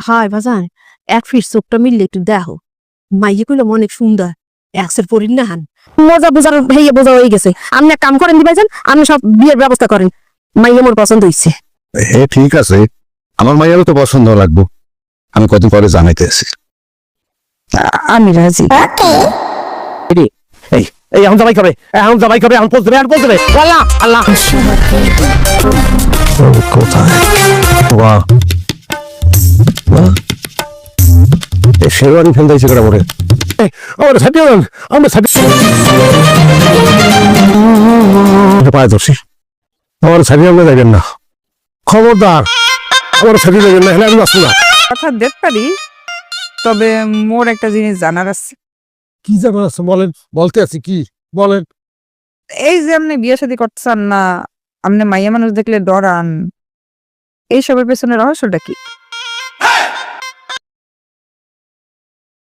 High বাজান, এক ফিস চোখটা মিললে একটু দেখো। মাইয়ে কইলাম অনেক সুন্দর, একসের পরিন না হান। মজা বোঝার ভাইয়া বোঝা হয়ে গেছে। আপনি এক কাম করেন দিবাইজান, আপনি সব বিয়ের ব্যবস্থা করেন। মাইয়ে মোর পছন্দ হইছে। হ্যাঁ ঠিক আছে, আমার মাইয়ারও তো পছন্দ লাগবো। আমি কদিন পরে জানাইতে আছি। আমি রাজি। এই এই এখন জামাই খাবে, এখন জামাই খাবে, এখন পোজ দেবে, এখন পোজ দেবে। আল্লাহ আল্লাহ কোথায়? বাহ বাহ, এই শেরওয়ানি ফেলতে ইচ্ছে করে পরে। আমার সাথে আমরা সাথে পায়ে ধরছি। আমার সাথে আপনি যাবেন না, খবরদার। আমার সাথে যাবেন না, হলে আমি বাঁচবো না। কথা দেখতে পারি, তবে মোর একটা জিনিস জানার আছে। কি জানার আছে বলেন, বলতে আছি কি বলেন। এই যে আপনি বিয়ে শাদী করতেছেন না, আপনি মাইয়া মানুষ দেখলে ডরান, এইসবের পেছনে রহস্যটা কি?